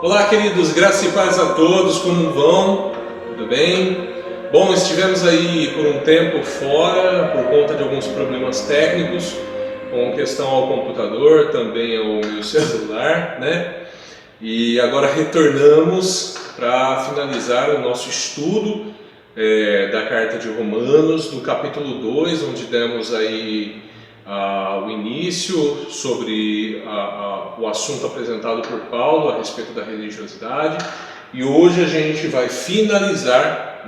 Olá, queridos, graça e paz a todos, como vão? Tudo bem? Bom, estivemos aí por um tempo fora por conta de alguns problemas técnicos com questão ao computador, também ao meu celular, né? E agora retornamos para finalizar o nosso estudo da carta de Romanos, no capítulo 2, onde demos aí o início sobre o assunto apresentado por Paulo a respeito da religiosidade, e hoje a gente vai finalizar,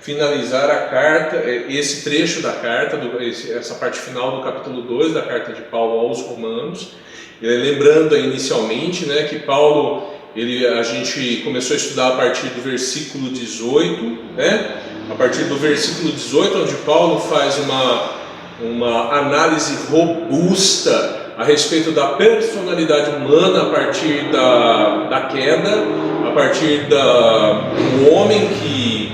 finalizar a carta, esse trecho da carta, essa parte final do capítulo 2 da carta de Paulo aos Romanos. Lembrando aí inicialmente, que Paulo, a gente começou a estudar a partir do versículo 18, a partir do versículo 18, onde Paulo faz uma análise robusta a respeito da personalidade humana a partir da queda, a partir do homem que,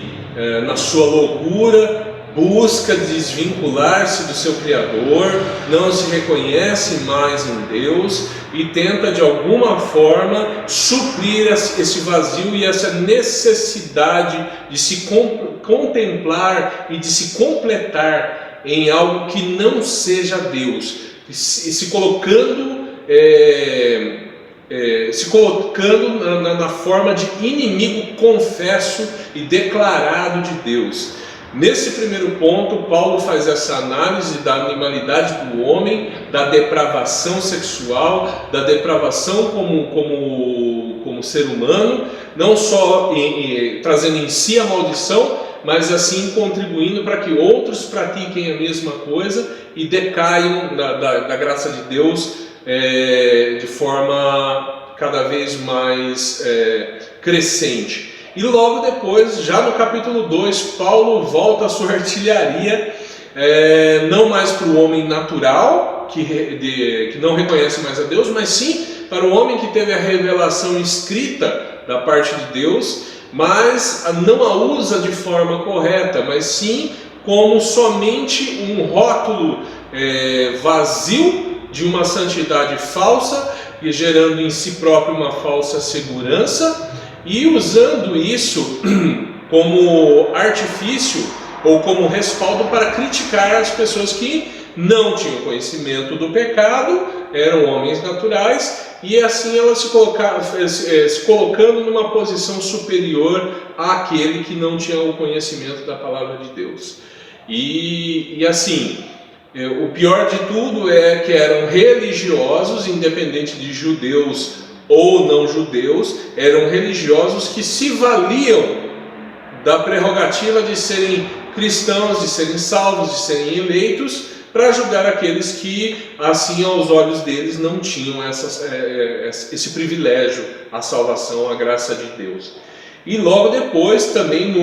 na sua loucura, busca desvincular-se do seu Criador, não se reconhece mais em Deus e tenta de alguma forma suprir esse vazio e essa necessidade de se contemplar e de se completar em algo que não seja Deus, e se colocando na forma de inimigo confesso e declarado de Deus. Nesse primeiro ponto, Paulo faz essa análise da animalidade do homem, da depravação sexual, da depravação como ser humano, não só trazendo em si a maldição, mas assim contribuindo para que outros pratiquem a mesma coisa e decaiam da graça de Deus de forma cada vez mais crescente. E logo depois, já no capítulo 2, Paulo volta à sua artilharia, não mais para o homem natural, que não reconhece mais a Deus, mas sim para o homem que teve a revelação escrita da parte de Deus, mas não a usa de forma correta, mas sim como somente um rótulo vazio de uma santidade falsa, e gerando em si próprio uma falsa segurança, e usando isso como artifício ou como respaldo para criticar as pessoas que não tinham conhecimento do pecado, eram homens naturais, e assim elas se colocando numa posição superior àquele que não tinha o conhecimento da palavra de Deus. E assim, o pior de tudo é que eram religiosos, independente de judeus ou não judeus, eram religiosos que se valiam da prerrogativa de serem cristãos, de serem salvos, de serem eleitos, para julgar aqueles que, assim, aos olhos deles, não tinham esse privilégio, a salvação, a graça de Deus. E logo depois, também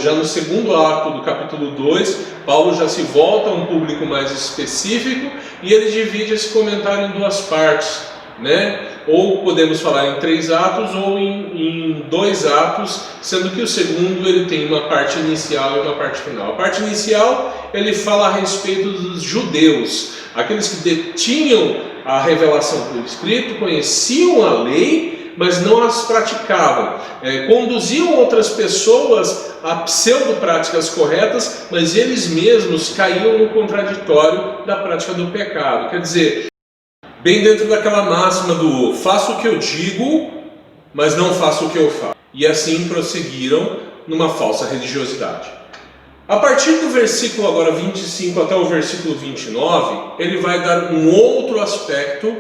já no segundo ato do capítulo 2, Paulo já se volta a um público mais específico e ele divide esse comentário em duas partes, ou podemos falar em 3 atos ou em 2 atos, sendo que o segundo ele tem uma parte inicial e uma parte final. A parte inicial ele fala a respeito dos judeus, aqueles que detinham a revelação por escrito, conheciam a lei, mas não as praticavam, conduziam outras pessoas a pseudo-práticas corretas, mas eles mesmos caíam no contraditório da prática do pecado. Quer dizer, bem dentro daquela máxima do faço o que eu digo, mas não faço o que eu faço. E assim prosseguiram numa falsa religiosidade. A partir do versículo agora 25 até o versículo 29, ele vai dar um outro aspecto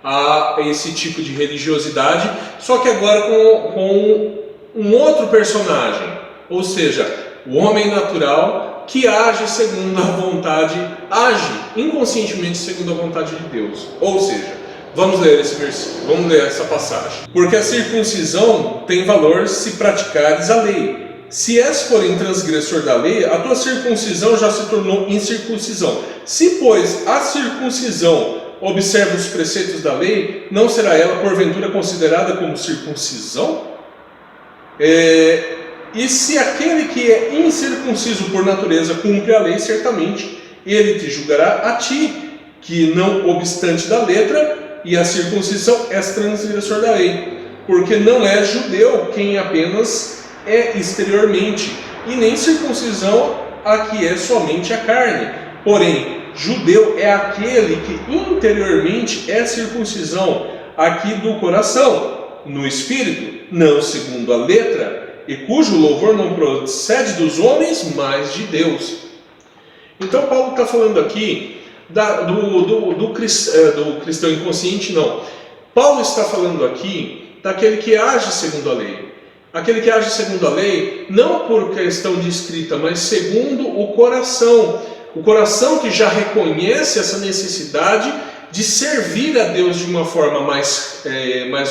a esse tipo de religiosidade, só que agora com um outro personagem, ou seja, o homem natural que age segundo a vontade, age inconscientemente segundo a vontade de Deus. Ou seja, vamos ler esse versículo, vamos ler essa passagem. Porque a circuncisão tem valor se praticares a lei. Se és, porém, transgressor da lei, a tua circuncisão já se tornou incircuncisão. Se, pois, a circuncisão observa os preceitos da lei, não será ela, porventura, considerada como circuncisão? E se aquele que é incircunciso por natureza cumpre a lei, certamente ele te julgará a ti, que não obstante da letra e a circuncisão és transgressor da lei. porque não é judeu quem apenas é exteriormente, e nem circuncisão a que é somente a carne. Porém, judeu é aquele que interiormente é circuncisão, aqui do coração, no espírito, não segundo a letra, e cujo louvor não procede dos homens, mas de Deus. Então Paulo está falando aqui do cristão inconsciente, não. Paulo está falando aqui daquele que age segundo a lei. Aquele que age segundo a lei, não por questão de escrita, mas segundo o coração. O coração que já reconhece essa necessidade de servir a Deus de uma forma mais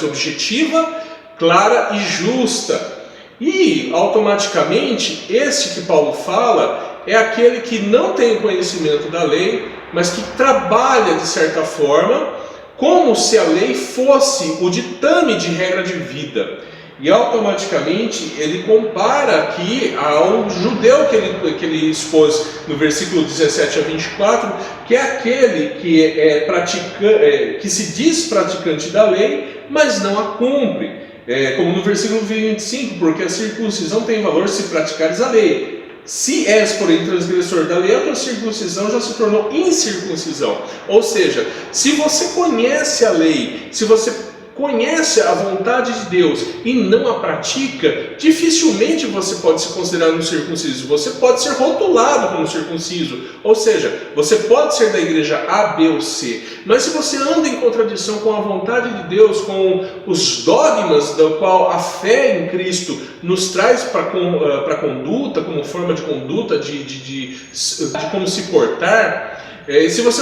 objetiva, clara e justa. E, automaticamente, este que Paulo fala é aquele que não tem conhecimento da lei, mas que trabalha, de certa forma, como se a lei fosse o ditame de regra de vida. E automaticamente ele compara aqui ao judeu que ele expôs no versículo 17 a 24, que é aquele que se diz praticante da lei, mas não a cumpre. Como no versículo 25, porque a circuncisão tem valor se praticares a lei. Se és, porém, transgressor da lei, a tua circuncisão já se tornou incircuncisão. Ou seja, se você conhece a lei, se você conhece a vontade de Deus e não a pratica, dificilmente você pode se considerar um circunciso. Você pode ser rotulado como circunciso, ou seja, você pode ser da igreja A, B ou C, mas se você anda em contradição com a vontade de Deus, com os dogmas do qual a fé em Cristo nos traz para a conduta, como forma de conduta, de como se portar, se você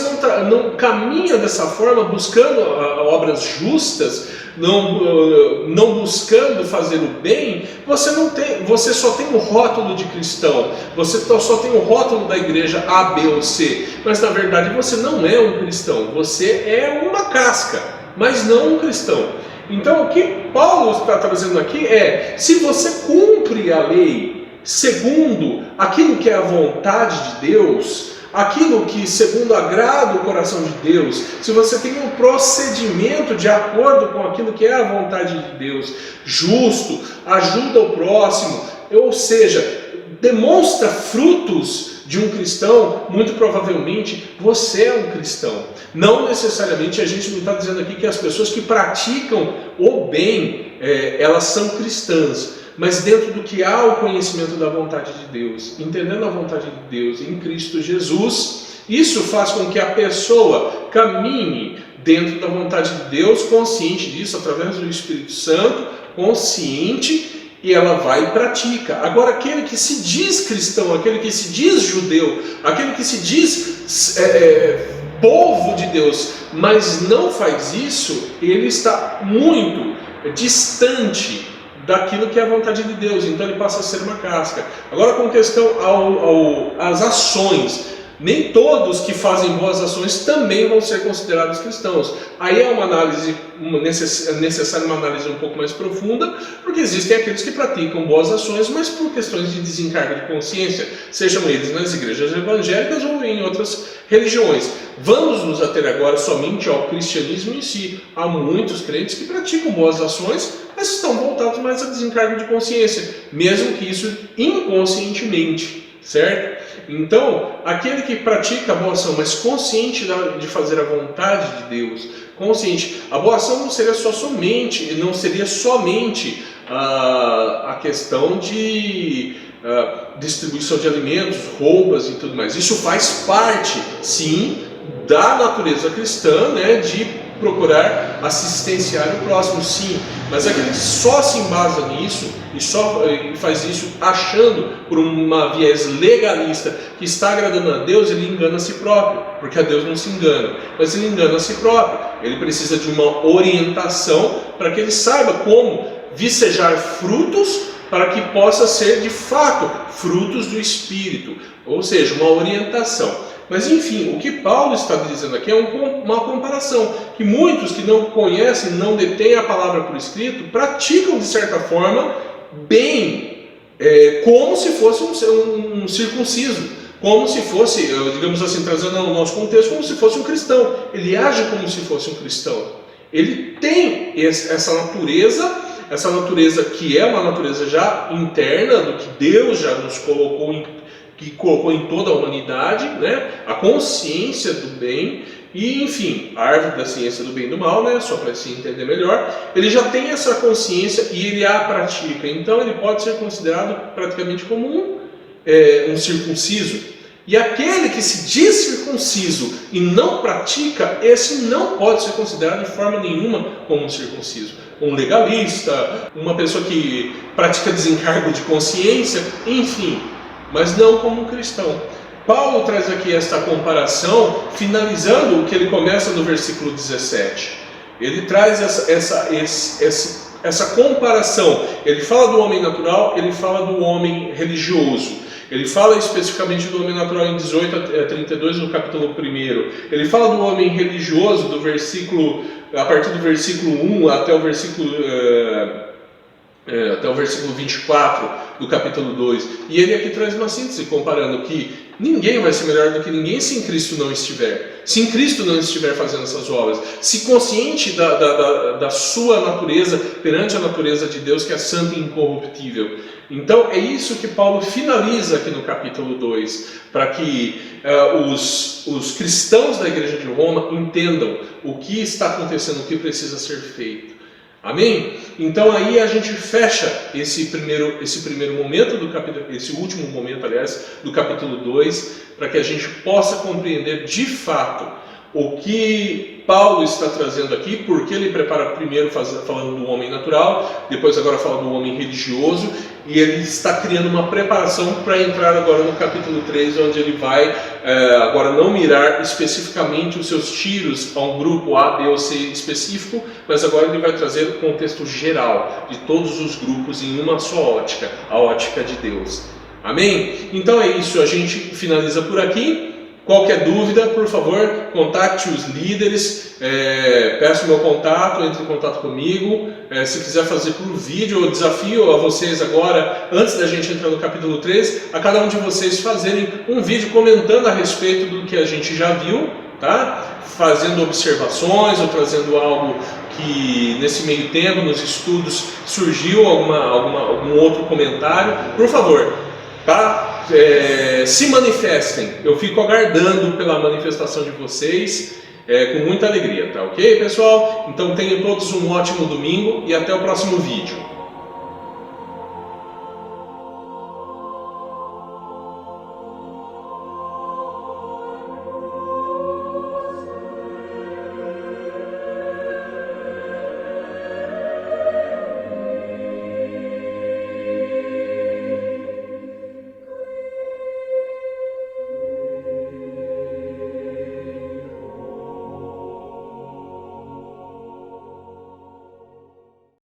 não caminha dessa forma, buscando obras justas, não buscando fazer o bem, você só tem o rótulo de cristão, você só tem o rótulo da igreja A, B ou C, mas na verdade você não é um cristão, você é uma casca, mas não um cristão. Então o que Paulo está trazendo aqui é, se você cumpre a lei segundo aquilo que é a vontade de Deus, aquilo que segundo agrada o coração de Deus, se você tem um procedimento de acordo com aquilo que é a vontade de Deus, justo, ajuda o próximo, ou seja, demonstra frutos de um cristão, muito provavelmente você é um cristão. Não necessariamente, a gente não está dizendo aqui que as pessoas que praticam o bem, elas são cristãs, mas dentro do que há o conhecimento da vontade de Deus, entendendo a vontade de Deus em Cristo Jesus, isso faz com que a pessoa caminhe dentro da vontade de Deus, consciente disso, através do Espírito Santo, consciente, e ela vai e pratica. Agora, aquele que se diz cristão, aquele que se diz judeu, aquele que se diz povo de Deus, mas não faz isso, ele está muito distante daquilo que é a vontade de Deus, então ele passa a ser uma casca. Agora, com questão às ações, nem todos que fazem boas ações também vão ser considerados cristãos. Aí é uma análise, necessária uma análise um pouco mais profunda, porque existem aqueles que praticam boas ações, mas por questões de desencargo de consciência, sejam eles nas igrejas evangélicas ou em outras religiões. Vamos nos ater agora somente ao cristianismo em si. Há muitos crentes que praticam boas ações, mas estão voltados mais a desencargo de consciência, mesmo que isso inconscientemente, certo? Então, aquele que pratica a boa ação, mas consciente de fazer a vontade de Deus, consciente, a boa ação não seria somente a questão de distribuição de alimentos, roupas e tudo mais. Isso faz parte, sim, da natureza cristã, né, de procurar assistenciar o próximo, sim, mas aquele que só se embasa nisso e faz isso achando por uma viés legalista que está agradando a Deus, ele engana a si próprio, porque a Deus não se engana, mas ele engana a si próprio. Ele precisa de uma orientação para que ele saiba como vicejar frutos para que possa ser de fato frutos do Espírito, ou seja, uma orientação. Mas enfim, o que Paulo está dizendo aqui é uma comparação, que muitos que não conhecem, não detêm a palavra por escrito, praticam de certa forma bem, como se fosse um circunciso, como se fosse, digamos assim, trazendo ao nosso contexto, como se fosse um cristão. Ele age como se fosse um cristão. ele tem essa natureza que é uma natureza já interna, do que Deus já nos colocou que colocou em toda a humanidade, né? A consciência do bem e, enfim, a árvore da ciência do bem e do mal, né? Só para se entender melhor, ele já tem essa consciência e ele a pratica, então ele pode ser considerado praticamente como um circunciso. E aquele que se diz circunciso e não pratica, esse não pode ser considerado de forma nenhuma como um circunciso. Um legalista, uma pessoa que pratica desencargo de consciência, enfim, mas não como um cristão. Paulo traz aqui esta comparação, finalizando o que ele começa no versículo 17. Ele traz essa comparação. Ele fala do homem natural, ele fala do homem religioso. Ele fala especificamente do homem natural em 18 a 32, no capítulo 1. Ele fala do homem religioso a partir do versículo 1 até o versículo 24 do capítulo 2. E ele aqui traz uma síntese, comparando que ninguém vai ser melhor do que ninguém se em Cristo não estiver. Se em Cristo não estiver fazendo essas obras. Se consciente da sua natureza perante a natureza de Deus, que é santa e incorruptível. Então é isso que Paulo finaliza aqui no capítulo 2, para que os cristãos da igreja de Roma entendam o que está acontecendo, o que precisa ser feito. Amém? Então aí a gente fecha esse primeiro momento do capítulo, esse último momento, aliás, do capítulo 2, para que a gente possa compreender de fato o que Paulo está trazendo aqui, porque ele prepara primeiro falando do homem natural, depois agora fala do homem religioso, e ele está criando uma preparação para entrar agora no capítulo 3, onde ele vai agora não mirar especificamente os seus tiros a um grupo A, B ou C específico, mas agora ele vai trazer o contexto geral de todos os grupos em uma só ótica, a ótica de Deus. Amém? Então é isso, a gente finaliza por aqui. Qualquer dúvida, por favor, contacte os líderes, peço meu contato, entre em contato comigo. Se quiser fazer por vídeo, eu desafio a vocês agora, antes da gente entrar no capítulo 3, a cada um de vocês fazerem um vídeo comentando a respeito do que a gente já viu, tá? Fazendo observações ou trazendo algo que nesse meio tempo, nos estudos, surgiu algum outro comentário. Por favor, tá? Se manifestem, eu fico aguardando pela manifestação de vocês com muita alegria, tá ok, pessoal? Então tenham todos um ótimo domingo e até o próximo vídeo.